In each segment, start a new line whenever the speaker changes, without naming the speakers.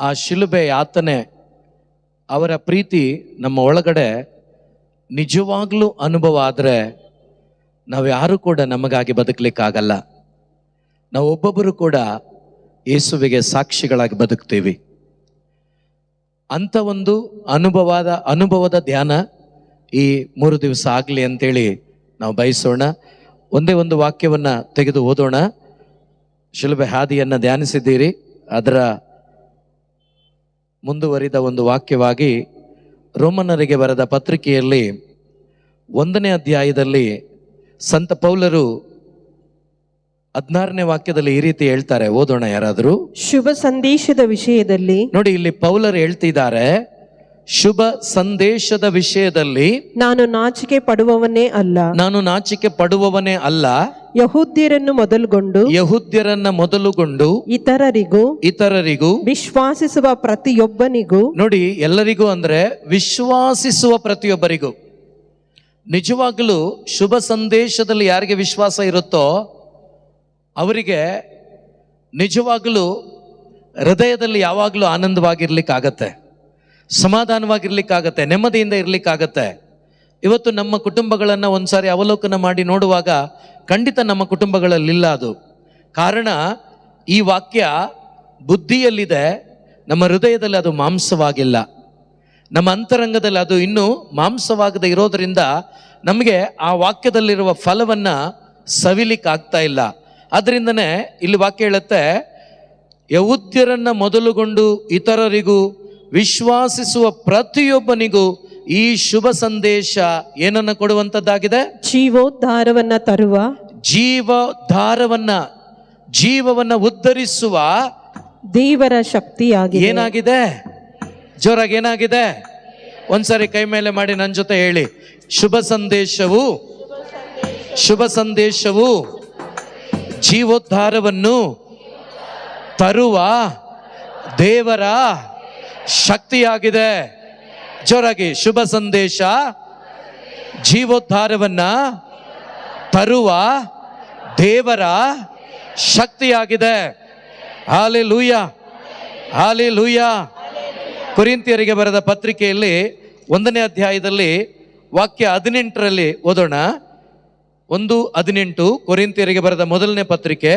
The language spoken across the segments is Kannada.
ಆ ಶಿಲುಬೆ ಯಾತನೆ, ಅವರ ಪ್ರೀತಿ ನಮ್ಮ ಒಳಗಡೆ ನಿಜವಾಗ್ಲೂ ಅನುಭವ ಆದರೆ ನಾವು ಯಾರು ಕೂಡ ನಮಗಾಗಿ ಬದುಕಲಿಕ್ಕಾಗಲ್ಲ. ನಾವು ಒಬ್ಬೊಬ್ಬರು ಕೂಡ ಯೇಸುವಿಗೆ ಸಾಕ್ಷಿಗಳಾಗಿ ಬದುಕ್ತೀವಿ. ಅಂಥ ಒಂದು ಅನುಭವದ ಧ್ಯಾನ ಈ 3 ದಿವಸ ಆಗಲಿ ಅಂತೇಳಿ ನಾವು ಬಯಸೋಣ. ಒಂದೇ ಒಂದು ವಾಕ್ಯವನ್ನು ತೆಗೆದು ಓದೋಣ. ಶಿಲುಬೆ ಹಾದಿಯನ್ನು ಧ್ಯಾನಿಸಿದ್ದೀರಿ, ಅದರ ಮುಂದುವರಿದ ಒಂದು ವಾಕ್ಯವಾಗಿ ರೋಮನ್ನರಿಗೆ ಬರೆದ ಪತ್ರಿಕೆಯಲ್ಲಿ 1ನೇ ಅಧ್ಯಾಯದಲ್ಲಿ ಸಂತ ಪೌಲರು 16ನೇ ವಾಕ್ಯದಲ್ಲಿ ಈ ರೀತಿ ಹೇಳ್ತಾರೆ. ಓದೋಣ ಯಾರಾದರೂ.
ಶುಭ ಸಂದೇಶದ ವಿಷಯದಲ್ಲಿ,
ನೋಡಿ ಇಲ್ಲಿ ಪೌಲರು ಹೇಳ್ತಿದ್ದಾರೆ, ಶುಭ ಸಂದೇಶದ ವಿಷಯದಲ್ಲಿ
ನಾನು ನಾಚಿಕೆ ಪಡುವವನೇ ಅಲ್ಲ, ಯಹೂದ್ಯರನ್ನ ಮೊದಲುಗೊಂಡು ಇತರರಿಗೂ ವಿಶ್ವಾಸಿಸುವ ಪ್ರತಿಯೊಬ್ಬನಿಗೂ.
ನೋಡಿ, ಎಲ್ಲರಿಗೂ ಅಂದ್ರೆ ವಿಶ್ವಾಸಿಸುವ ಪ್ರತಿಯೊಬ್ಬರಿಗೂ. ನಿಜವಾಗಲೂ ಶುಭ ಸಂದೇಶದಲ್ಲಿ ಯಾರಿಗೆ ವಿಶ್ವಾಸ ಇರುತ್ತೋ ಅವರಿಗೆ ನಿಜವಾಗಲೂ ಹೃದಯದಲ್ಲಿ ಯಾವಾಗಲೂ ಆನಂದವಾಗಿರ್ಲಿಕ್ಕಾಗತ್ತೆ, ಸಮಾಧಾನವಾಗಿರ್ಲಿಕ್ಕಾಗತ್ತೆ, ನೆಮ್ಮದಿಯಿಂದ ಇರ್ಲಿಕ್ಕಾಗತ್ತೆ. ಇವತ್ತು ನಮ್ಮ ಕುಟುಂಬಗಳನ್ನು ಒಂದ್ಸಾರಿ ಅವಲೋಕನ ಮಾಡಿ ನೋಡುವಾಗ ಖಂಡಿತ ನಮ್ಮ ಕುಟುಂಬಗಳಲ್ಲಿಲ್ಲ ಅದು. ಕಾರಣ ಈ ವಾಕ್ಯ ಬುದ್ಧಿಯಲ್ಲಿದೆ, ನಮ್ಮ ಹೃದಯದಲ್ಲಿ ಅದು ಮಾಂಸವಾಗಿಲ್ಲ. ನಮ್ಮ ಅಂತರಂಗದಲ್ಲಿ ಅದು ಇನ್ನೂ ಮಾಂಸವಾಗದೆ ಇರೋದರಿಂದ ನಮಗೆ ಆ ವಾಕ್ಯದಲ್ಲಿರುವ ಫಲವನ್ನು ಸವಿಲಿಕ್ಕಾಗ್ತಾ ಇಲ್ಲ. ಅದರಿಂದನೇ ಇಲ್ಲಿ ವಾಕ್ಯ ಹೇಳುತ್ತೆ, ಯಹೂದ್ಯರನ್ನ ಮೊದಲುಗೊಂಡು ಇತರರಿಗೂ ವಿಶ್ವಾಸಿಸುವ ಪ್ರತಿಯೊಬ್ಬನಿಗೂ ಈ ಶುಭ ಸಂದೇಶ ಏನನ್ನ ಕೊಡುವಂಥದ್ದಾಗಿದೆ? ಜೀವವನ್ನ ಉದ್ಧರಿಸುವ
ದೇವರ ಶಕ್ತಿಯಾಗಿದೆ.
ಏನಾಗಿದೆ? ಜೋರಾಗಿ ಏನಾಗಿದೆ? ಒಂದ್ಸರಿ ಕೈ ಮೇಲೆ ಮಾಡಿ ನನ್ನ ಜೊತೆ ಹೇಳಿ, ಶುಭ ಸಂದೇಶವು ಜೀವೋದ್ಧಾರವನ್ನು ತರುವ ದೇವರ ಶಕ್ತಿಯಾಗಿದೆ. ಜೋರಾಗಿ, ಶುಭ ಸಂದೇಶ ಜೀವೋದ್ಧಾರವನ್ನ ತರುವ ದೇವರ ಶಕ್ತಿಯಾಗಿದೆ. Hallelujah, hallelujah. ಕೊರಿಂಥಿಯರಿಗೆ ಬರೆದ ಪತ್ರಿಕೆಯಲ್ಲಿ 1ನೇ ಅಧ್ಯಾಯದಲ್ಲಿ ವಾಕ್ಯ 18ರಲ್ಲಿ ಓದೋಣ. 1:18 ಕೊರಿಂಥಿಯರಿಗೆ ಬರೆದ ಮೊದಲನೇ ಪತ್ರಿಕೆ.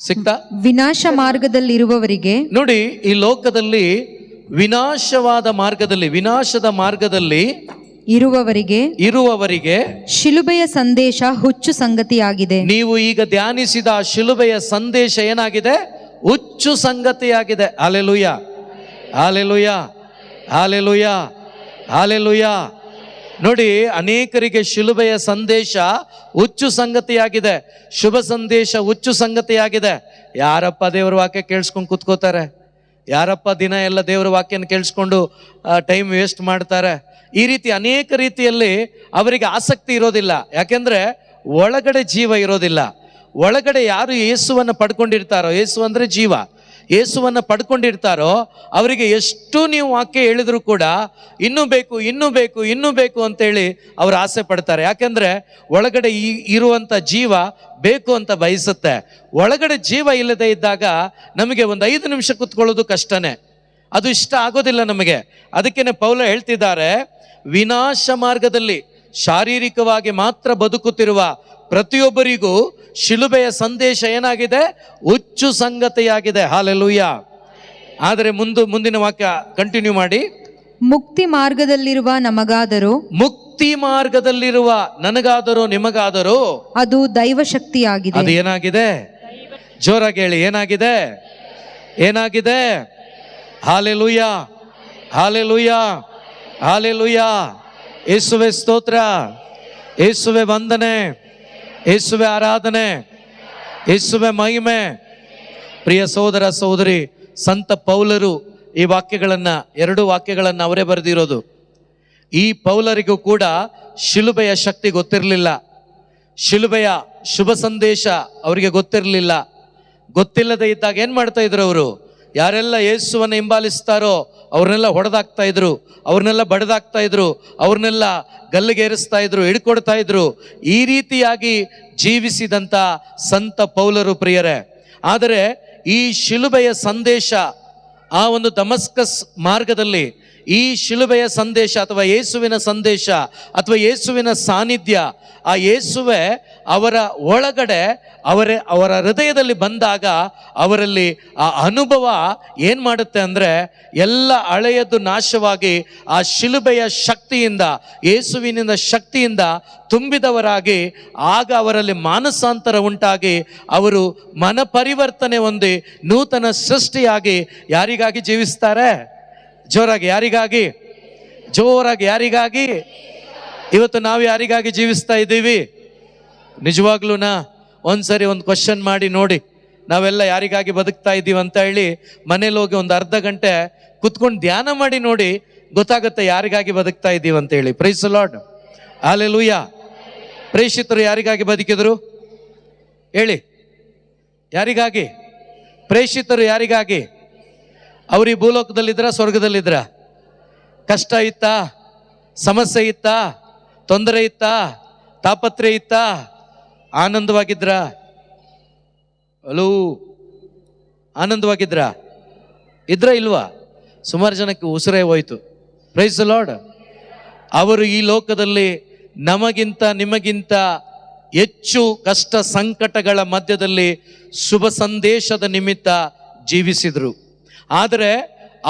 ಸಿಕ್ತಾ?
ವಿನಾಶ ಮಾರ್ಗದಲ್ಲಿರುವವರಿಗೆ,
ನೋಡಿ, ಈ ಲೋಕದಲ್ಲಿ ವಿನಾಶದ ಮಾರ್ಗದಲ್ಲಿ ಇರುವವರಿಗೆ
ಶಿಲುಬೆಯ ಸಂದೇಶ ಹುಚ್ಚು ಸಂಗತಿಯಾಗಿದೆ.
ನೀವು ಈಗ ಧ್ಯಾನಿಸಿದ ಶಿಲುಬೆಯ ಸಂದೇಶ ಏನಾಗಿದೆ? ಹುಚ್ಚು ಸಂಗತಿಯಾಗಿದೆ. Hallelujah, hallelujah, hallelujah, hallelujah. ನೋಡಿ, ಅನೇಕರಿಗೆ ಶಿಲುಬೆಯ ಸಂದೇಶ ಹುಚ್ಚು ಸಂಗತಿಯಾಗಿದೆ, ಶುಭ ಸಂದೇಶ ಹುಚ್ಚು ಸಂಗತಿಯಾಗಿದೆ. ಯಾರಪ್ಪ ದೇವರ ವಾಕ್ಯ ಕೇಳಿಸ್ಕೊಂಡು ಕೂತ್ಕೋತಾರೆ? ಯಾರಪ್ಪ ದಿನ ಎಲ್ಲ ದೇವರ ವಾಕ್ಯನ ಕೇಳಿಸ್ಕೊಂಡು ಟೈಮ್ ವೇಸ್ಟ್ ಮಾಡ್ತಾರೆ? ಈ ರೀತಿ ಅನೇಕ ರೀತಿಯಲ್ಲಿ ಅವರಿಗೆ ಆಸಕ್ತಿ ಇರೋದಿಲ್ಲ. ಯಾಕೆಂದ್ರೆ ಒಳಗಡೆ ಜೀವ ಇರೋದಿಲ್ಲ. ಒಳಗಡೆ ಯಾರು ಯೇಸುವನ್ನು ಪಡ್ಕೊಂಡಿರ್ತಾರೋ, ಯೇಸು ಅಂದರೆ ಜೀವ, ಯೇಸುವನ್ನು ಪಡ್ಕೊಂಡಿರ್ತಾರೋ ಅವರಿಗೆ ಎಷ್ಟು ನೀವು ವಾಕ್ಯ ಹೇಳಿದ್ರು ಕೂಡ ಇನ್ನೂ ಬೇಕು ಅಂತೇಳಿ ಅವರು ಆಸೆ ಪಡ್ತಾರೆ. ಯಾಕೆಂದರೆ ಒಳಗಡೆ ಇರುವಂಥ ಜೀವ ಬೇಕು ಅಂತ ಬಯಸುತ್ತೆ. ಒಳಗಡೆ ಜೀವ ಇಲ್ಲದೆ ಇದ್ದಾಗ ನಮಗೆ ಒಂದು 5 ನಿಮಿಷ ಕೂತ್ಕೊಳ್ಳೋದು ಕಷ್ಟನೇ, ಅದು ಇಷ್ಟ ಆಗೋದಿಲ್ಲ ನಮಗೆ. ಅದಕ್ಕೇನೆ ಪೌಲ ಹೇಳ್ತಿದ್ದಾರೆ, ವಿನಾಶ ಮಾರ್ಗದಲ್ಲಿ ಶಾರೀರಿಕವಾಗಿ ಮಾತ್ರ ಬದುಕುತ್ತಿರುವ ಪ್ರತಿಯೊಬ್ಬರಿಗೂ ಶಿಲುಬೆಯ ಸಂದೇಶ ಏನಾಗಿದೆ? ಹುಚ್ಚು ಸಂಗತಿಯಾಗಿದೆ. ಹಾಲೆಲೂಯಾ. ಆದರೆ ಮುಂದಿನ ವಾಕ್ಯ ಕಂಟಿನ್ಯೂ ಮಾಡಿ.
ಮುಕ್ತಿ ಮಾರ್ಗದಲ್ಲಿರುವ
ನನಗಾದರೂ ನಿಮಗಾದರೂ
ಅದು ದೈವ ಶಕ್ತಿಯಾಗಿದೆ.
ಅದು ಏನಾಗಿದೆ? ಜೋರಾಗಿ ಹೇಳಿ, ಏನಾಗಿದೆ? Hallelujah, hallelujah, hallelujah. ಯೇಸುವೆ ಸ್ತೋತ್ರ, ಯೇಸುವೆ ವಂದನೆ, ಯೇಸುವೆ ಆರಾಧನೆ, ಯೇಸುವೆ ಮಹಿಮೆ. ಪ್ರಿಯ ಸಹೋದರ ಸಹೋದರಿ, ಸಂತ ಪೌಲರು ಈ ವಾಕ್ಯಗಳನ್ನು 2 ವಾಕ್ಯಗಳನ್ನು ಅವರೇ ಬರೆದಿರೋದು. ಈ ಪೌಲರಿಗೂ ಕೂಡ ಶಿಲುಬೆಯ ಶಕ್ತಿ ಗೊತ್ತಿರಲಿಲ್ಲ, ಶಿಲುಬೆಯ ಶುಭ ಸಂದೇಶ ಅವರಿಗೆ ಗೊತ್ತಿರಲಿಲ್ಲ. ಗೊತ್ತಿಲ್ಲದೆ ಇದ್ದಾಗ ಏನು ಮಾಡ್ತಾ ಇದ್ರು ಅವರು? ಯಾರೆಲ್ಲ ಯೇಸುವನ್ನು ಹಿಂಬಾಲಿಸ್ತಾರೋ ಅವ್ರನ್ನೆಲ್ಲ ಹೊಡೆದಾಕ್ತಾ ಇದ್ರು, ಅವ್ರನ್ನೆಲ್ಲ ಬಡದಾಕ್ತಾ ಇದ್ರು, ಅವ್ರನ್ನೆಲ್ಲ ಗಲ್ಲಿಗೇರಿಸ್ತಾ ಇದ್ರು, ಹಿಡ್ಕೊಡ್ತಾ ಇದ್ರು. ಈ ರೀತಿಯಾಗಿ ಜೀವಿಸಿದಂಥ ಸಂತ ಪೌಲರು ಪ್ರಿಯರೇ. ಆದರೆ ಈ ಶಿಲುಬೆಯ ಸಂದೇಶ, ಆ ಒಂದು ದಮಸ್ಕಸ್ ಮಾರ್ಗದಲ್ಲಿ ಈ ಶಿಲುಬೆಯ ಸಂದೇಶ ಅಥವಾ ಯೇಸುವಿನ ಸಂದೇಶ ಅಥವಾ ಯೇಸುವಿನ ಸಾನ್ನಿಧ್ಯ, ಆ ಯೇಸುವೆ ಅವರ ಒಳಗಡೆ ಅವರ ಹೃದಯದಲ್ಲಿ ಬಂದಾಗ ಅವರಲ್ಲಿ ಆ ಅನುಭವ ಏನು ಮಾಡುತ್ತೆ ಅಂದರೆ, ಎಲ್ಲ ಹಳೆಯದ್ದು ನಾಶವಾಗಿ ಆ ಶಿಲುಬೆಯ ಶಕ್ತಿಯಿಂದ, ಯೇಸುವಿನಿಂದ ಶಕ್ತಿಯಿಂದ ತುಂಬಿದವರಾಗಿ, ಆಗ ಅವರಲ್ಲಿ ಮಾನಸಾಂತರ ಉಂಟಾಗಿ ಅವರು ಮನಪರಿವರ್ತನೆ ಹೊಂದಿ ನೂತನ ಸೃಷ್ಟಿಯಾಗಿ ಯಾರಿಗಾಗಿ ಜೀವಿಸ್ತಾರೆ? ಜೋರಾಗಿ ಯಾರಿಗಾಗಿ? ಜೋರಾಗಿ ಯಾರಿಗಾಗಿ? ಇವತ್ತು ನಾವು ಯಾರಿಗಾಗಿ ಜೀವಿಸ್ತಾ ಇದ್ದೀವಿ? ನಿಜವಾಗ್ಲೂನಾ? ಒಂದ್ಸರಿ ಒಂದು ಕ್ವಶನ್ ಮಾಡಿ ನೋಡಿ, ನಾವೆಲ್ಲ ಯಾರಿಗಾಗಿ ಬದುಕ್ತಾ ಇದ್ದೀವಿ ಅಂತ ಹೇಳಿ ಮನೇಲಿ ಹೋಗಿ ಒಂದು ಅರ್ಧ ಗಂಟೆ ಕುತ್ಕೊಂಡು ಧ್ಯಾನ ಮಾಡಿ ನೋಡಿ, ಗೊತ್ತಾಗುತ್ತೆ ಯಾರಿಗಾಗಿ ಬದುಕ್ತಾ ಇದ್ದೀವಿ ಅಂತ ಹೇಳಿ. Praise the lord, hallelujah. ಪ್ರೇಷಿತರು ಯಾರಿಗಾಗಿ ಬದುಕಿದ್ರು ಹೇಳಿ? ಯಾರಿಗಾಗಿ? ಪ್ರೇಷಿತರು ಯಾರಿಗಾಗಿ? ಅವ್ರು ಈ ಭೂಲೋಕದಲ್ಲಿದ್ರ, ಸ್ವರ್ಗದಲ್ಲಿದ್ರ? ಕಷ್ಟ ಇತ್ತಾ? ಸಮಸ್ಯೆ ಇತ್ತಾ? ತೊಂದರೆ ಇತ್ತಾ? ತಾಪತ್ರೆ ಇತ್ತಾ? ಆನಂದವಾಗಿದ್ರ? ಅಲೋ, ಆನಂದವಾಗಿದ್ರ? ಇದ್ರ ಇಲ್ವಾ? ಸುಮಾರು ಜನಕ್ಕೆ ಉಸಿರೇ ಹೋಯ್ತು. Praise the lord. ಅವರು ಈ ಲೋಕದಲ್ಲಿ ನಮಗಿಂತ ನಿಮಗಿಂತ ಹೆಚ್ಚು ಕಷ್ಟ ಸಂಕಟಗಳ ಮಧ್ಯದಲ್ಲಿ ಶುಭ ಸಂದೇಶದ ನಿಮಿತ್ತ ಜೀವಿಸಿದರು. ಆದರೆ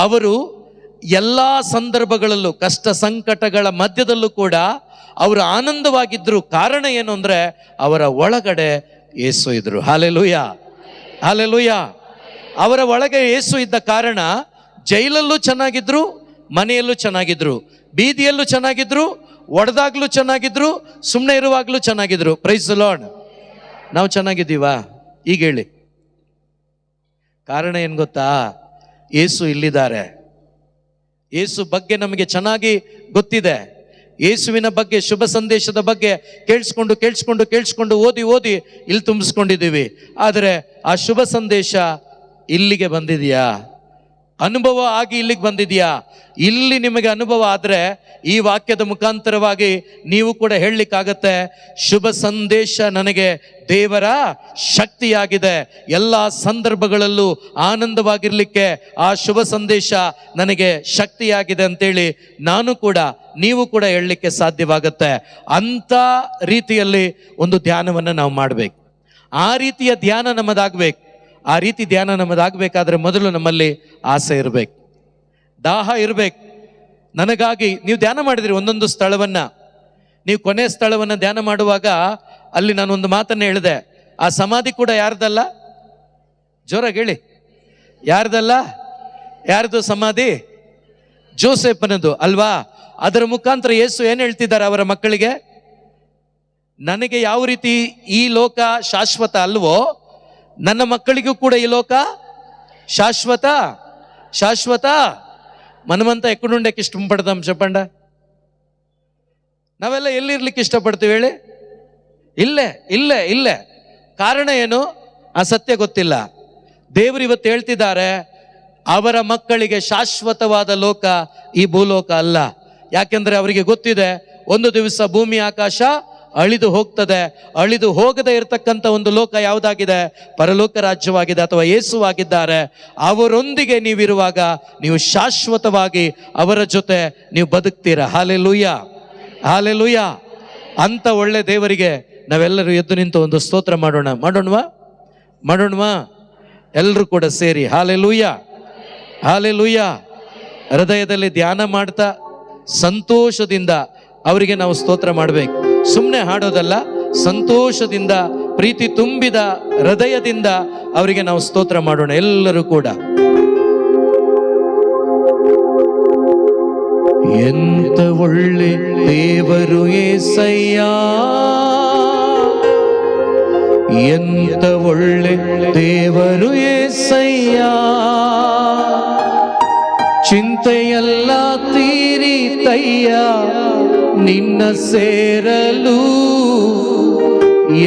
ಅವರು ಎಲ್ಲ ಸಂದರ್ಭಗಳಲ್ಲೂ, ಕಷ್ಟ ಸಂಕಟಗಳ ಮಧ್ಯದಲ್ಲೂ ಕೂಡ ಅವರು ಆನಂದವಾಗಿದ್ದರು. ಕಾರಣ ಏನು ಅಂದರೆ, ಅವರ ಒಳಗಡೆ ಯೇಸು ಇದ್ರು. Hallelujah, hallelujah. ಅವರ ಒಳಗೆ ಯೇಸು ಇದ್ದ ಕಾರಣ ಜೈಲಲ್ಲೂ ಚೆನ್ನಾಗಿದ್ರು, ಮನೆಯಲ್ಲೂ ಚೆನ್ನಾಗಿದ್ರು, ಬೀದಿಯಲ್ಲೂ ಚೆನ್ನಾಗಿದ್ರು, ಒಡೆದಾಗ್ಲೂ ಚೆನ್ನಾಗಿದ್ರು, ಸುಮ್ಮನೆ ಇರುವಾಗಲೂ ಚೆನ್ನಾಗಿದ್ರು. Praise the lord. ನಾವು ಚೆನ್ನಾಗಿದ್ದೀವಾ? ಈಗ ಹೇಳಿ. ಕಾರಣ ಏನು ಗೊತ್ತಾ? ಯೇಸು ಇಲ್ಲಿದ್ದಾರೆ. ಯೇಸು ಬಗ್ಗೆ ನಮಗೆ ಚೆನ್ನಾಗಿ ಗೊತ್ತಿದೆ. ಯೇಸುವಿನ ಬಗ್ಗೆ, ಶುಭ ಸಂದೇಶದ ಬಗ್ಗೆ ಕೇಳಿಸ್ಕೊಂಡು ಓದಿ ಇಲ್ಲಿ ತುಂಬಿಸ್ಕೊಂಡಿದ್ದೀವಿ. ಆದರೆ ಆ ಶುಭ ಸಂದೇಶ ಇಲ್ಲಿಗೆ ಬಂದಿದೆಯಾ? ಅನುಭವ ಆಗಿ ಇಲ್ಲಿಗೆ ಬಂದಿದೆಯಾ? ಇಲ್ಲಿ ನಿಮಗೆ ಅನುಭವ ಆದರೆ ಈ ವಾಕ್ಯದ ಮುಖಾಂತರವಾಗಿ ನೀವು ಕೂಡ ಹೇಳಲಿಕ್ಕಾಗತ್ತೆ, ಶುಭ ಸಂದೇಶ ನನಗೆ ದೇವರ ಶಕ್ತಿಯಾಗಿದೆ. ಎಲ್ಲ ಸಂದರ್ಭಗಳಲ್ಲೂ ಆನಂದವಾಗಿರಲಿಕ್ಕೆ ಆ ಶುಭ ಸಂದೇಶ ನನಗೆ ಶಕ್ತಿಯಾಗಿದೆ ಅಂತೇಳಿ ನಾನು ಕೂಡ, ನೀವು ಕೂಡ ಹೇಳಲಿಕ್ಕೆ ಸಾಧ್ಯವಾಗುತ್ತೆ. ಅಂಥ ರೀತಿಯಲ್ಲಿ ಒಂದು ಧ್ಯಾನವನ್ನು ನಾವು ಮಾಡಬೇಕು. ಆ ರೀತಿಯ ಧ್ಯಾನ ನಮ್ಮದಾಗಬೇಕು. ಆ ರೀತಿ ಧ್ಯಾನ ನಮ್ಮದಾಗಬೇಕಾದ್ರೆ ಮೊದಲು ನಮ್ಮಲ್ಲಿ ಆಸೆ ಇರಬೇಕು, ದಾಹ ಇರಬೇಕು. ನನಗಾಗಿ ನೀವು ಧ್ಯಾನ ಮಾಡಿದ್ರಿ ಒಂದೊಂದು ಸ್ಥಳವನ್ನು. ನೀವು ಕೊನೆ ಸ್ಥಳವನ್ನು ಧ್ಯಾನ ಮಾಡುವಾಗ ಅಲ್ಲಿ ನಾನೊಂದು ಮಾತನ್ನು ಹೇಳಿದೆ, ಆ ಸಮಾಧಿ ಕೂಡ ಯಾರ್ದಲ್ಲ? ಜೋರಾಗಿ ಹೇಳಿ, ಯಾರ್ದಲ್ಲ? ಯಾರ್ದು ಸಮಾಧಿ? ಜೋಸೆಫನದು ಅಲ್ವಾ? ಅದರ ಮುಖಾಂತರ ಯೇಸು ಏನು ಹೇಳ್ತಿದ್ದಾರೆ ಅವರ ಮಕ್ಕಳಿಗೆ? ನನಗೆ ಯಾವ ರೀತಿ ಈ ಲೋಕ ಶಾಶ್ವತ ಅಲ್ವೋ, ನನ್ನ ಮಕ್ಕಳಿಗೂ ಕೂಡ ಈ ಲೋಕ ಶಾಶ್ವತ. ಶಾಶ್ವತ మనమంతా ఎక్కడుండేకి ఇష్టపడతాం చెప్పండి? ನಾವೆಲ್ಲ ಎಲ್ಲಿರ್ಲಿಕ್ಕೆ ಇಷ್ಟಪಡ್ತೀವಿ ಹೇಳಿ? ಇಲ್ಲೇ. ಕಾರಣ ಏನು? ಆ ಸತ್ಯ ಗೊತ್ತಿಲ್ಲ. ದೇವರು ಇವತ್ತು ಹೇಳ್ತಿದ್ದಾರೆ, ಅವರ ಮಕ್ಕಳಿಗೆ ಶಾಶ್ವತವಾದ ಲೋಕ ಈ ಭೂಲೋಕ ಅಲ್ಲ. ಯಾಕೆಂದ್ರೆ ಅವರಿಗೆ ಗೊತ್ತಿದೆ, ಒಂದು ದಿವಸ ಭೂಮಿ ಆಕಾಶ ಅಳಿದು ಹೋಗ್ತದೆ. ಅಳಿದು ಹೋಗದೆ ಇರತಕ್ಕಂಥ ಒಂದು ಲೋಕ ಯಾವುದಾಗಿದೆ? ಪರಲೋಕ ರಾಜ್ಯವಾಗಿದೆ, ಅಥವಾ ಯೇಸುವಾಗಿದ್ದಾರೆ. ಅವರೊಂದಿಗೆ ನೀವಿರುವಾಗ ನೀವು ಶಾಶ್ವತವಾಗಿ ಅವರ ಜೊತೆ ನೀವು ಬದುಕ್ತೀರಾ. Hallelujah, hallelujah. ಅಂತ ಒಳ್ಳೆ ದೇವರಿಗೆ ನಾವೆಲ್ಲರೂ ಎದ್ದು ನಿಂತು ಒಂದು ಸ್ತೋತ್ರ ಮಾಡೋಣವಾ? ಎಲ್ಲರೂ ಕೂಡ ಸೇರಿ ಹಲ್ಲೆಲೂಯಾ, ಹಲ್ಲೆಲೂಯಾ. ಹೃದಯದಲ್ಲಿ ಧ್ಯಾನ ಮಾಡ್ತಾ ಸಂತೋಷದಿಂದ ಅವರಿಗೆ ನಾವು ಸ್ತೋತ್ರ ಮಾಡಬೇಕು. ಸುಮ್ಮನೆ ಹಾಡೋದಲ್ಲ, ಸಂತೋಷದಿಂದ, ಪ್ರೀತಿ ತುಂಬಿದ ಹೃದಯದಿಂದ ಅವರಿಗೆ ನಾವು ಸ್ತೋತ್ರ ಮಾಡೋಣ ಎಲ್ಲರೂ ಕೂಡ. ಎಂತ ಒಳ್ಳೆ ದೇವರು యేసయ్య, ಎಂತ ಒಳ್ಳೆ ದೇವರು యేసయ్య. ಚಿಂತೆಯೆಲ್ಲ ತೀರಿತಯ್ಯ ನಿನ್ನ ಸೇರಲು.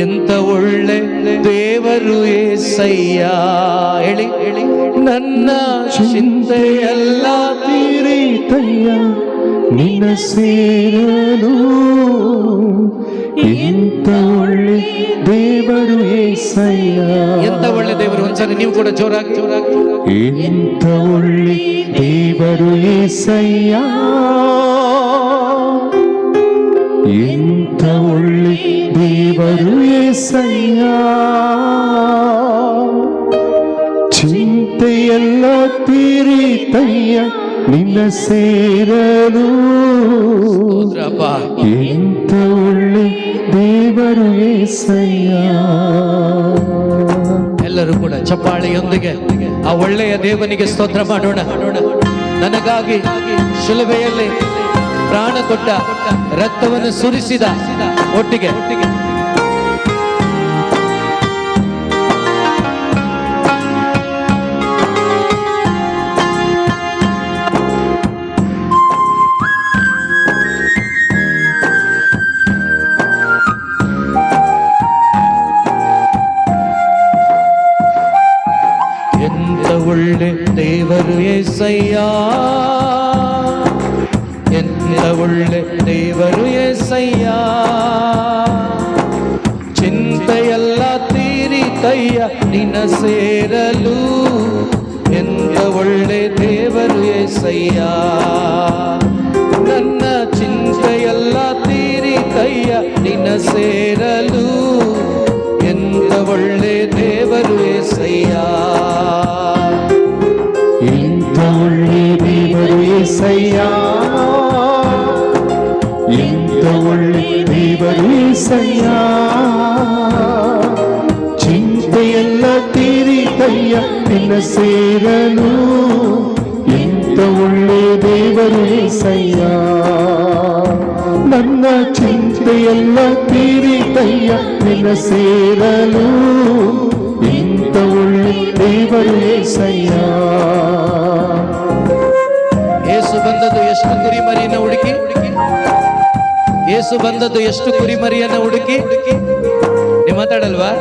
ಎಂತ ಒಳ್ಳೆ ದೇವರು యేసయ్య. ಹೇಳಿ, ನನ್ನ ಚಿಂತೆಯೆಲ್ಲ
ತೀರಿತಯ್ಯ ನಿನ್ನ ಸೇರಲು. ಎಂತ ಒಳ್ಳೆ ದೇವರು ಏಸಯ್ಯ.
ಎಂತ ಒಳ್ಳೆ ದೇವರು. ಒಂದ್ಸರಿ ನೀವು ಕೂಡ ಜೋರಾಗಿ
ಎಂತ ಒಳ್ಳೆ ದೇವರು ಏಸಯ್ಯ. ಎಂತ ಒಳ್ಳೆ ದೇವರು ಏಸಯ್ಯ. ಚಿಂತೆಯೆಲ್ಲ ತೀರಿತಯ್ಯ ನಿನ್ನ ಸೇರಲು. ಎಂತ ಒಳ್ಳೆ ದೇವರು ಏಸಯ್ಯ.
ಎಲ್ಲರೂ ಕೂಡ ಚಪ್ಪಾಳೆಯೊಂದಿಗೆ ಆ ಒಳ್ಳೆಯ ದೇವನಿಗೆ ಸ್ತೋತ್ರ ಮಾಡೋಣ. ನನಗಾಗಿ ಶಿಲುಬೆಯಲ್ಲಿ ಪ್ರಾಣ ಕೊಟ್ಟ, ರಕ್ತವನ್ನು ಸುರಿಸಿದ ಒಟ್ಟಿಗೆ ಎಂತ ಒಳ್ಳೆ ದೇವರು ಏಸಯ್ಯ. ಎಂತ ಒಳ್ಳೆ ದೇವರು ಏಸಯ್ಯ. ಚಿಂತೆಯೆಲ್ಲ ತೀರಿತಯ್ಯ ನಿನ್ನ ಸೇರಲು. ಎಂತ ಒಳ್ಳೆ ದೇವರು ಏಸಯ್ಯ. ನನ್ನ ಚಿಂತೆಯೆಲ್ಲ ತೀರಿತಯ್ಯ ನಿನ್ನ ಸೇರಲು. ಎಂತ ಒಳ್ಳೆ ದೇವರು ಏಸಯ್ಯ.
ಎಂತ ಒಳ್ಳೆ ದೇವರು ಏಸಯ್ಯ. ಎಂತ ಒಳ್ಳೆ ದೇವರು ಏಸಯ್ಯ. ಚಿಂತೆಯೆಲ್ಲ ತೀರಿತಯ್ಯ ನಿನ್ನ ಸೇರಲು. ಎಂತ ಒಳ್ಳೆ ದೇವರು ಏಸಯ್ಯ. ನನ್ನ ಚಿಂತೆಯೆಲ್ಲ ತೀರಿತಯ್ಯ ನಿನ್ನ ಸೇರಲು. ಎಂತ ಒಳ್ಳೆ ದೇವರು ಏಸಯ್ಯ.
ಯೇಸು ಬಂದದ್ದು ಎಷ್ಟು ಕುರಿಮರಿಯನ್ನ ಹುಡುಕಿ. ಯೇಸು ಬಂದದ್ದು ಎಷ್ಟು ಕುರಿಮರಿಯನ್ನ ಹುಡುಕಿ. ನೀವು ಮಾತಾಡಲ್ವಾ?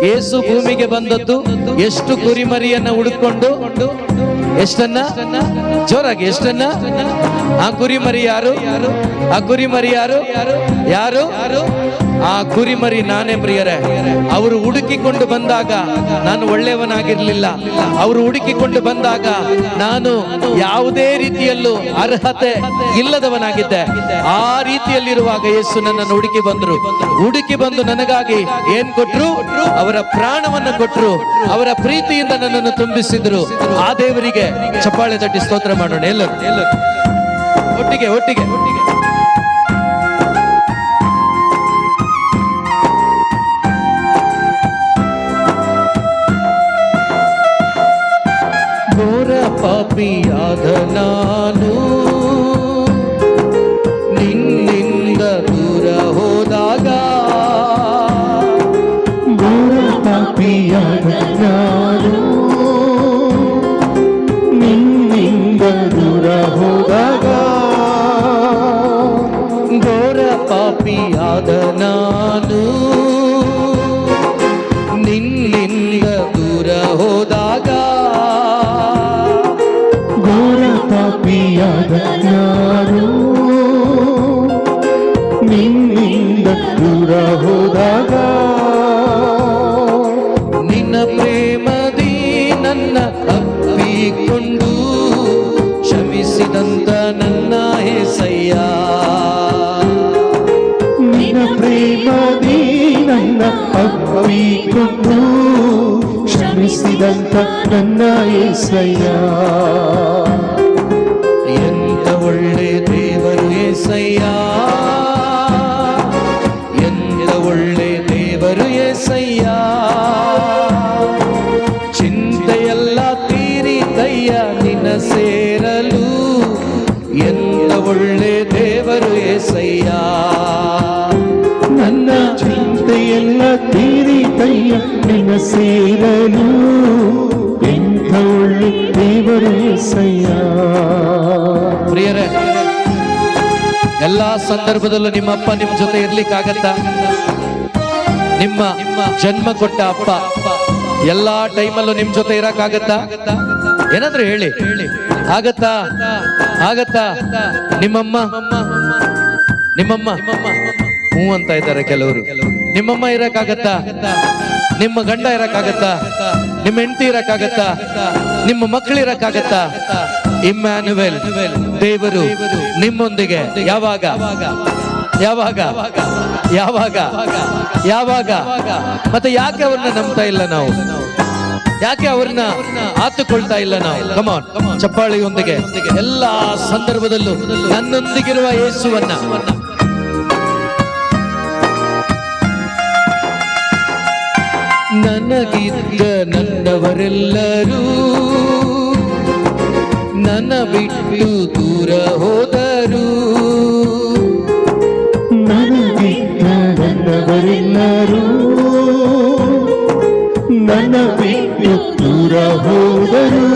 ಯೇಸು ಭೂಮಿಗೆ ಬಂದದ್ದು ಎಷ್ಟು ಕುರಿಮರಿಯನ್ನ ಹುಡುಕೊಂಡು. ಎಷ್ಟನ್ನ? ಜೋರಾಗಿ ಎಷ್ಟನ್ನ? ಆ ಕುರಿಮರಿ ಯಾರು? ಆ ಕುರಿಮರಿ ಯಾರು? ಯಾರು? ಆ ಕುರಿಮರಿ ನಾನೇ ಪ್ರಿಯರೇ. ಅವರು ಹುಡುಕಿಕೊಂಡು ಬಂದಾಗ ನಾನು ಒಳ್ಳೆಯವನಾಗಿರ್ಲಿಲ್ಲ. ಅವರು ಹುಡುಕಿಕೊಂಡು ಬಂದಾಗ ನಾನು ಯಾವುದೇ ರೀತಿಯಲ್ಲೂ ಅರ್ಹತೆ ಇಲ್ಲದವನಾಗಿದ್ದೆ. ಆ ರೀತಿಯಲ್ಲಿರುವಾಗ ಯೇಸು ನನ್ನನ್ನು ಹುಡುಕಿ ಬಂದ್ರು. ಹುಡುಕಿ ಬಂದು ನನಗಾಗಿ ಏನ್ ಕೊಟ್ರು? ಅವರ ಪ್ರಾಣವನ್ನು ಕೊಟ್ರು. ಅವರ ಪ್ರೀತಿಯಿಂದ ನನ್ನನ್ನು ತುಂಬಿಸಿದ್ರು. ಆ ದೇವರಿಗೆ ಚಪ್ಪಾಳೆ ತಟ್ಟಿ ಸ್ತೋತ್ರ ಮಾಡೋಣ ಎಲ್ಲರೂ ಒಟ್ಟಿಗೆ ಒಟ್ಟಿಗೆ. ಘೋರ ಪಾಪಿಯಾದ ನಾನು ನಿನ್ನಿಂದ ದೂರ ಹೋದಾಗ.
ಘೋರ ಪಾಪಿಯಾದ ನಾನು ನಿನ್ನಿಂದ ದೂರ ಹೋದಾಗ.
ಘೋರ ಪಾಪಿಯಾದ ನಾನು ನಿನ್ನಿಂದ ದೂರ ಹೋದಾಗ.
ಘೋರ ಪಾಪಿಯಾದ ನಾನು ನಿನ್ನಿಂದ ದೂರ ಹೋದಾಗ.
ನಿನ್ನ ಪ್ರೇಮದಿ ನನ್ನ ಅಪ್ಪಿಕೊಂಡು ಕ್ಷಮಿಸಿದಂತ ನನ್ನ ಏಸಯ್ಯ.
ನಿನ್ನ ಪ್ರೇಮದಿ ನನ್ನ ಅಪ್ಪಿಕೊಂಡು ಕ್ಷಮಿಸಿದಂತ ನನ್ನ ಏಸಯ್ಯ.
ಎಂತ ಒಳ್ಳೆ ದೇವರು ಏಸಯ್ಯ. ಎಂತ ಒಳ್ಳೆ ದೇವರು ಏಸಯ್ಯ. ಚಿಂತೆಯೆಲ್ಲ ತೀರಿತಯ್ಯ ನಿನ್ನ ಸೇರಲು. ಎಂತ ಒಳ್ಳೆ ದೇವರು ಏಸಯ್ಯ.
ನನ್ನ ಚಿಂತೆಯೆಲ್ಲ ತೀರಿತಯ್ಯ ನಿನ್ನ ಸೇರಲು. ಎಂಥ ಒಳ್ಳೆ ದೇವರು ಏಸಯ್ಯ.
ಪ್ರಿಯರೇ, ಎಲ್ಲಾ ಸಂದರ್ಭದಲ್ಲೂ ನಿಮ್ಮಪ್ಪ ನಿಮ್ಮ ಜೊತೆ ಇರ್ಲಿಕ್ಕಾಗತ್ತಾ? ನಿಮ್ಮ ಜನ್ಮ ಕೊಟ್ಟ ಅಪ್ಪ ಎಲ್ಲಾ ಟೈಮಲ್ಲೂ ನಿಮ್ ಜೊತೆ ಇರಕ್ಕಾಗತ್ತಾ? ಏನಾದ್ರೂ ಹೇಳಿ, ಆಗತ್ತಾ? ಆಗತ್ತಾ? ನಿಮ್ಮಮ್ಮ ಹ್ಞೂ ಅಂತ ಇದ್ದಾರೆ ಕೆಲವರು. ನಿಮ್ಮಮ್ಮ ಇರಕ್ಕಾಗತ್ತಾ? ನಿಮ್ಮ ಗಂಡ ಇರಕ್ಕಾಗತ್ತಾ? ನಿಮ್ಮ ಹೆಂಡತಿ ಇರಕ್ಕಾಗತ್ತಾ? ನಿಮ್ಮ ಮಕ್ಕಳು ಇರಕ್ಕಾಗತ್ತಾ? ಇಮ್ಯಾನ್ಯುವೆಲ್, ದೇವರು ನಿಮ್ಮೊಂದಿಗೆ ಯಾವಾಗ ಯಾವಾಗ ಯಾವಾಗ ಯಾವಾಗ? ಮತ್ತೆ ಯಾಕೆ ಅವ್ರನ್ನ ನಂಬ್ತಾ ಇಲ್ಲ ನಾವು? ಯಾಕೆ ಅವ್ರನ್ನ ಆತುಕೊಳ್ತಾ ಇಲ್ಲ ನಾವು? ಕಮಾನ್, ಚಪ್ಪಾಳಿಯೊಂದಿಗೆ ಎಲ್ಲಾ ಸಂದರ್ಭದಲ್ಲೂ ನನ್ನೊಂದಿಗಿರುವ ಯೇಸುವನ್ನ. ನನಗಿದ್ದ ನನ್ನವರೆಲ್ಲರೂ ನನ್ನ ಬಿಟ್ಟು ದೂರ ಹೋದರು.
ನನಗಿದ್ದ ನನ್ನವರೆಲ್ಲರೂ ನನ್ನ ಬಿಟ್ಟು ದೂರ ಹೋದರು.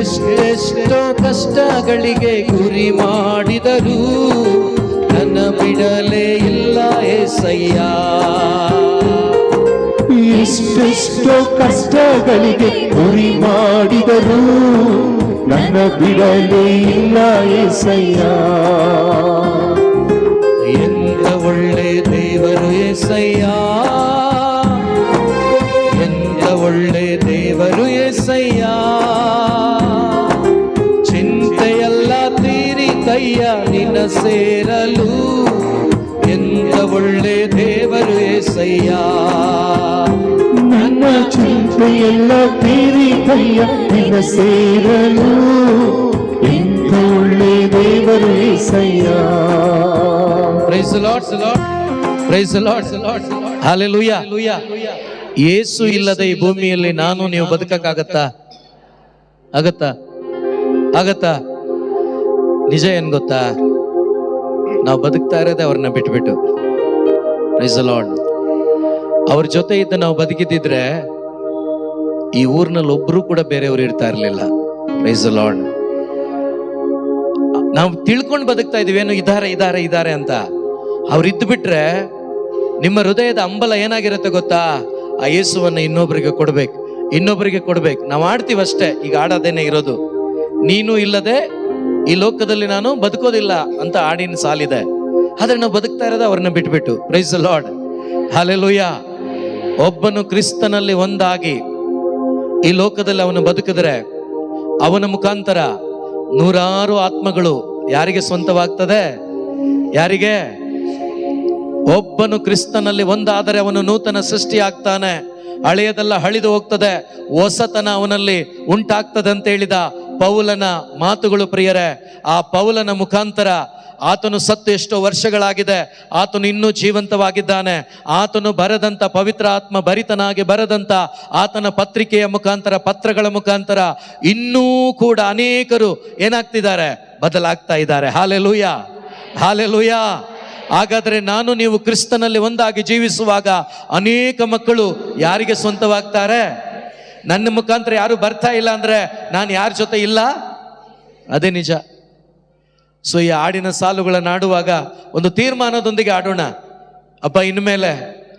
ಎಷ್ಟೆಷ್ಟೋ ಕಷ್ಟಗಳಿಗೆ ಗುರಿ ಮಾಡಿದರು, ನನ್ನ ಬಿಡಲೇ ಇಲ್ಲ ಏಸಯ್ಯ.
ಎಷ್ಟೆಷ್ಟೋ ಕಷ್ಟಗಳಿಗೆ ಗುರಿ ಮಾಡಿದರು, ನನ್ನ ಬಿಡಲೇ ಇಲ್ಲ ಏಸಯ್ಯ.
ಎಂತ ಒಳ್ಳೆ ದೇವರು ಏಸಯ್ಯ, ಎಂತ ಒಳ್ಳೆ ದೇವರು ಏಸಯ್ಯ. ಚಿಂತೆಯೆಲ್ಲ ತೀರಿತಯ್ಯ ನಿನ್ನ ಸೇರಲು, ಎಂತ ಒಳ್ಳೆ ದೇವರು ಏಸಯ್ಯ.
ನನ್ನ ಚಿಂತೆಯೆಲ್ಲ ತೀರಿತಯ್ಯ ನಿನ್ನ ಸೇರಲು, ಎಂಥ ಒಳ್ಳೆ ದೇವರು ಏಸಯ್ಯ.
Praise the Lord, praise the Lord, hallelujah. ಯೇಸು ಇಲ್ಲದೆ ಈ ಭೂಮಿಯಲ್ಲಿ ನಾನು ನೀವು ಬದುಕಕ್ಕಾಗತ್ತಾ? ಆಗತ್ತಾ? ನಿಜ ಏನ್ ಗೊತ್ತಾ? ನಾವು ಬದುಕ್ತಾ ಇರೋದೇ ಅವ್ರನ್ನ ಬಿಟ್ಬಿಟ್ಟು. Praise the lord. ಅವ್ರ ಜೊತೆ ಇದ್ದ ನಾವು ಬದುಕಿದ್ರೆ ಈ ಊರಿನಲ್ಲಿ ಒಬ್ರು ಕೂಡ ಬೇರೆಯವರು ಇರ್ತಾ ಇರ್ಲಿಲ್ಲ. Praise the lord. ನಾವು ತಿಳ್ಕೊಂಡು ಬದುಕ್ತಾ ಇದೀವಿ, ಏನು ಇದಾರೆ ಅಂತ. ಅವ್ರು ಇದ್ದು ಬಿಟ್ರೆ ನಿಮ್ಮ ಹೃದಯದ ಅಂಬಲ ಏನಾಗಿರುತ್ತೆ ಗೊತ್ತಾ? ಆ ಯೇಸುವನ್ನ ಇನ್ನೊಬ್ಬರಿಗೆ ಕೊಡ್ಬೇಕು. ನಾವು ಆಡ್ತೀವಷ್ಟೇ. ಈಗ ಆಡೋದೇನೆ ಇರೋದು. ನೀನು ಇಲ್ಲದೆ ಈ ಲೋಕದಲ್ಲಿ ನಾನು ಬದುಕೋದಿಲ್ಲ ಅಂತ ಹಾಡಿನ ಸಾಲಿದೆ. ಆದ್ರೆ ನಾವು ಬದುಕ್ತಾ ಇರೋದು ಅವ್ರನ್ನ ಬಿಟ್ಬಿಟ್ಟು. Praise the lord, hallelujah. ಒಬ್ಬನು ಕ್ರಿಸ್ತನಲ್ಲಿ ಒಂದಾಗಿ ಈ ಲೋಕದಲ್ಲಿ ಅವನು ಬದುಕಿದ್ರೆ ಅವನ ಮುಖಾಂತರ ನೂರಾರು ಆತ್ಮಗಳು ಯಾರಿಗೆ ಸ್ವಂತವಾಗ್ತದೆ? ಯಾರಿಗೆ? ಒಬ್ಬನು ಕ್ರಿಸ್ತನಲ್ಲಿ ಒಂದಾದರೆ ಅವನು ನೂತನ ಸೃಷ್ಟಿ ಆಗ್ತಾನೆ. ಹಳೆಯದೆಲ್ಲ ಹಳಿದು ಹೋಗ್ತದೆ, ಹೊಸತನ ಅವನಲ್ಲಿ ಉಂಟಾಗ್ತದೆ ಅಂತ ಹೇಳಿದ ಪೌಲನ ಮಾತುಗಳು ಪ್ರಿಯರೇ. ಆ ಪೌಲನ ಮುಖಾಂತರ ಆತನು ಸತ್ತು ಎಷ್ಟೋ ವರ್ಷಗಳಾಗಿದೆ, ಆತನು ಇನ್ನೂ ಜೀವಂತವಾಗಿದ್ದಾನೆ. ಆತನು ಬರೆದಂತ ಪವಿತ್ರ ಆತ್ಮ ಭರಿತನಾಗಿ ಬರೆದಂತ ಆತನ ಪತ್ರಿಕೆಯ ಮುಖಾಂತರ, ಪತ್ರಗಳ ಮುಖಾಂತರ ಇನ್ನೂ ಕೂಡ ಅನೇಕರು ಏನಾಗ್ತಿದ್ದಾರೆ? ಬದಲಾಗ್ತಾ ಇದ್ದಾರೆ. Hallelujah, hallelujah. ಹಾಗಾದ್ರೆ ನಾನು ನೀವು ಕ್ರಿಸ್ತನಲ್ಲಿ ಒಂದಾಗಿ ಜೀವಿಸುವಾಗ ಅನೇಕ ಮಕ್ಕಳು ಯಾರಿಗೆ ಸ್ವಂತವಾಗ್ತಾರೆ? ನನ್ನ ಮುಖಾಂತರ ಯಾರು ಬರ್ತಾ ಇಲ್ಲ ಅಂದ್ರೆ ನಾನು ಯಾರ ಜೊತೆ ಇಲ್ಲ, ಅದೇ ನಿಜ. ಸೊ ಈ ಹಾಡಿನ ಸಾಲುಗಳನ್ನು ಆಡುವಾಗ ಒಂದು ತೀರ್ಮಾನದೊಂದಿಗೆ ಆಡೋಣ. ಅಪ್ಪ, ಇನ್ಮೇಲೆ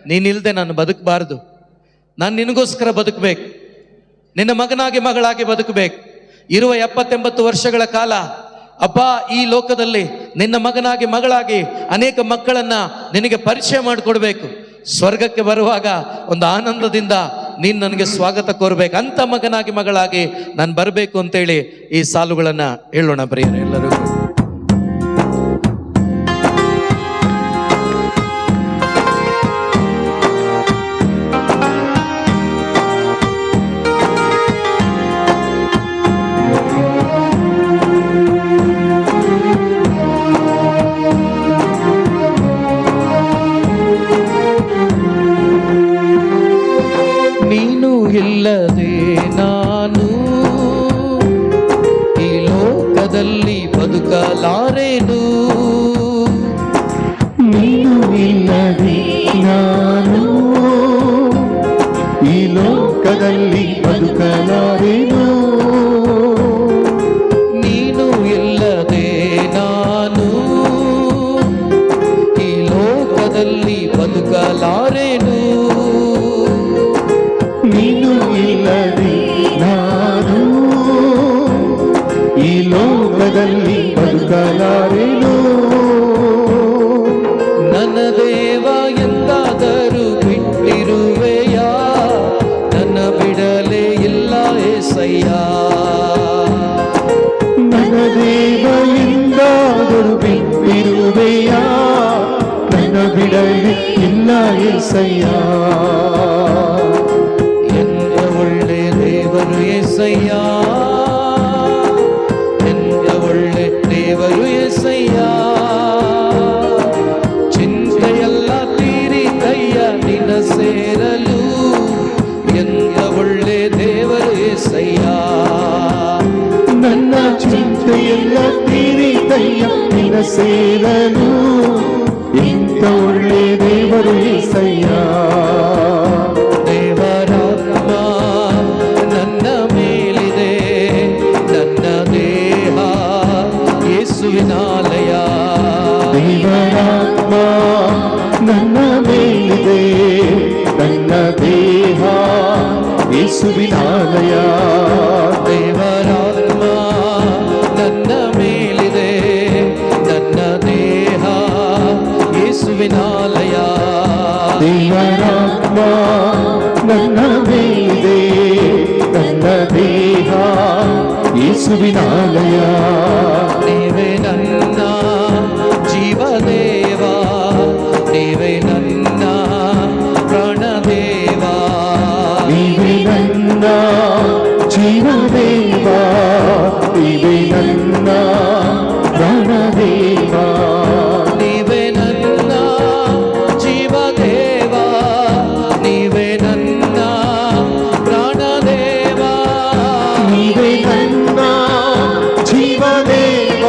ನೀನಿಲ್ದೆ ನಾನು ಬದುಕಬಾರ್ದು. ನಾನು ನಿನಗೋಸ್ಕರ ಬದುಕಬೇಕು, ನಿನ್ನ ಮಗನಾಗಿ ಮಗಳಾಗಿ ಬದುಕಬೇಕು. ಇರುವ 70-80 ವರ್ಷಗಳ ಕಾಲ ಅಪ್ಪ ಈ ಲೋಕದಲ್ಲಿ ನಿನ್ನ ಮಗನಾಗಿ ಮಗಳಾಗಿ ಅನೇಕ ಮಕ್ಕಳನ್ನ ನಿನಗೆ ಪರಿಚಯ ಮಾಡಿಕೊಡ್ಬೇಕು. ಸ್ವರ್ಗಕ್ಕೆ ಬರುವಾಗ ಒಂದು ಆನಂದದಿಂದ ನೀನು ನನಗೆ ಸ್ವಾಗತ ಕೋರ್ಬೇಕು. ಅಂತ ಮಗನಾಗಿ ಮಗಳಾಗಿ ನಾನು ಬರಬೇಕು ಅಂತೇಳಿ ಈ ಸಾಲುಗಳನ್ನ ಹೇಳೋಣ ಪ್ರಿಯರೇ ಎಲ್ಲರಿಗೂ. ಇಲ್ಲದೆ ನಾನು ಈ ಲೋಕದಲ್ಲಿ ಬದುಕಲಾರೆನು.
ನೀನು ಇಲ್ಲದೆ ನಾನು ಈ ಲೋಕದಲ್ಲಿ ಬದುಕಲಾರೆನು.
ನೀನು ಇಲ್ಲದೆ ನಾನು ಈ ಲೋಕದಲ್ಲಿ ಬದುಕಲಾರೆನು.
ನೀನು ಇಲ್ಲದೆ ನಾನು ಈ ಲೋಕದಲ್ಲಿ ಬದುಕಲಾರೆನು.
ಹೋಗಲೇ ಇಲ್ಲ ಏಸಯ್ಯ.
ನನ್ನ ದೇವ ಎಂದಾದರೂ ಬಿಟ್ಟಿರುವೆಯ, ನನ್ನ ಬಿಡಲೇ ಇಲ್ಲ ಏಸಯ್ಯ.
ಎಂತ ಒಳ್ಳೆ ದೇವರು ಏಸಯ್ಯ, ಎಂತ ಒಳ್ಳೆ ದೇವರು ಏಸಯ್ಯ. ಚಿಂತೆಯೆಲ್ಲ ತೀರಿದಯ್ಯ ನಿನ್ನ ಸೇರಲು, ಎಂತ ಒಳ್ಳೆ ದೇವರು ಏಸಯ್ಯ.
ನನ್ನ ಚಿಂತೆಯೆಲ್ಲ ತೀರಿದಯ್ಯ ನಿನ್ನ ಸೇರಲು, ಇಂಥ ಒಳ್ಳೆ ದೇವರು ಏಸಯ್ಯ.
ದೇವರಾತ್ಮ ನನ್ನ ಮೇಲಿದೆ, ನನ್ನ ದೇಹ ಯೇಸುವಿನಾಲಯ.
ದೇವರಾತ್ಮ ನನ್ನ ಮೇಲಿದೆ, ನನ್ನ ದೇಹ ಯೇಸುವಿನಾಲಯ.
ದೇವರಾತ್ಮ ನನ್ನ ಮೇಲಿದೆ, ನನ್ನ ದೇಹ ಯೇಸುವಿನಾಲಯ.
ದೇವರಾತ್ಮ ನನ್ನ ಮೇಲಿದೆ, ನನ್ನ ದೇಹ ಯೇಸುವಿನಾಲಯ.
ನೀವೇ ನನ್ನ ಜೀವದೇವ, ನೀವೇ ನನ್ನ ಪ್ರಾಣದೇವ.
ನೀವೇ ನನ್ನ ಜೀವದೇವ, ನೀವೇ ನನ್ನ ಪ್ರಾಣದೇವ.
ನೀವೇ ನನ್ನ ಜೀವದೇವ, ನೀವೇ ನನ್ನ ಪ್ರಾಣದೇವ.
ನೀವೇ ನನ್ನ ಜೀವದೇವ,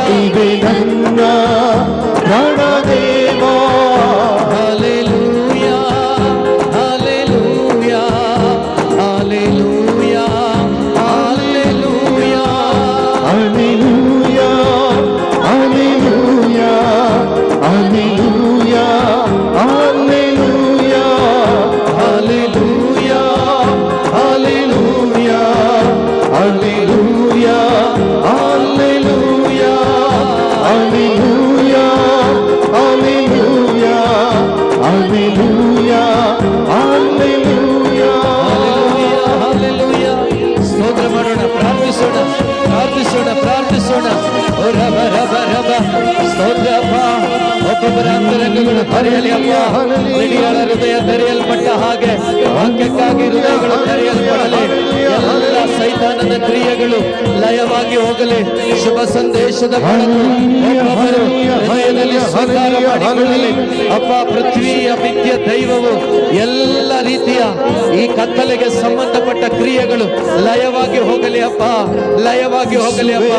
ನೀವೇ ನನ್ನ ಪ್ರಾಣದೇವ.
Hallelujah, hallelujah, hallelujah, hallelujah.
Alleluia, alleluia, alleluia, alleluia,
Hallelujah, hallelujah,
alleluia,
hallelujah,
alleluia, alleluia, alleluia, alleluia.
hallelujah. ಸ್ತೋತ್ರ ಮಾಡೋಣ, ಪ್ರಾರ್ಥಿಸೋಣ, ಪ್ರಾರ್ಥಿಸೋಣ, ಪ್ರಾರ್ಥಿಸೋಣ. ಓ ರಬ ರಬ ರಬ. ಸ್ತೋತ್ರ ಅಪ್ಪ. ಒಬ್ಬೊಬ್ಬರ ಅಂತರಂಗಗಳು ತೆರೆಯಲಿ ಅಪ್ಪ. ಮಿಡಿಯಾಳ ಹೃದಯ ತೆರೆಯಲ್ಪಟ್ಟ ಹಾಗೆ ವಾಕ್ಯಕ್ಕಾಗಿ ಹೃದಯಗಳು ತೆರೆಯಲ್ಪಡಲಿ. ಎಲ್ಲ ಸೈತಾನನ ಕ್ರಿಯೆಗಳು ಲಯವಾಗಿ ಹೋಗಲಿ. ಶುಭ ಸಂದೇಶದ ಬೆಳಕು ಒಬ್ಬೊಬ್ಬರು ಹೃದಯದಲ್ಲಿ ಸ್ವೀಕಾರ ಮಾಡಿಕೊಳ್ಳಲಿ ಅಪ್ಪ. ಪೃಥ್ವಿಯ ಮಿಥ್ಯ ದೈವವು ಎಲ್ಲ ರೀತಿಯ ಈ ಕತ್ತಲೆಗೆ ಸಂಬಂಧಪಟ್ಟ ಕ್ರಿಯೆಗಳು ಲಯವಾಗಿ ಹೋಗಲಿ ಅಪ್ಪ, ಲಯವಾಗಿ ಹೋಗಲಿ ಅಪ್ಪ.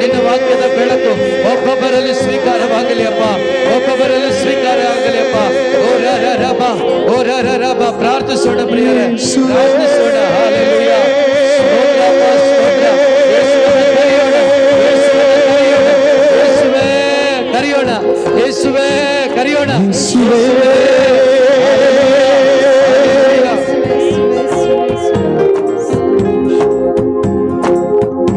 ನಿನ್ನ ವಾಕ್ಯದ ಬೆಳಕು ಒಬ್ಬೊಬ್ಬರಲ್ಲಿ ಸ್ವೀಕಾರವಾಗಲಿ ಅಪ್ಪ, ಒಬ್ಬೊಬ್ಬರಲ್ಲಿ ಸ್ವೀಕಾರ ಆಗಲಿ ಅಪ್ಪ. ಓ ರ ರಬ, ಓ ರ ರಬ. ಪ್ರಾರ್ಥಿಸೋಣ ಪ್ರಿಯರೇ, ಪ್ರಾರ್ಥಿಸೋಣ. ಹಲ್ಲೆಲೂಯಾ. ಸ್ತೋತ್ರ ಅಪ್ಪ, ಸ್ತೋತ್ರ. ಯೇಸುವೇ ಕರೆಯೋಣ, ಯೇಸುವೇ ಕರೆಯೋಣ, ಯೇಸುವೇ ಕರೆಯೋಣ, ಯೇಸುವೇ ಕರೆಯೋಣ, ಯೇಸುವೇ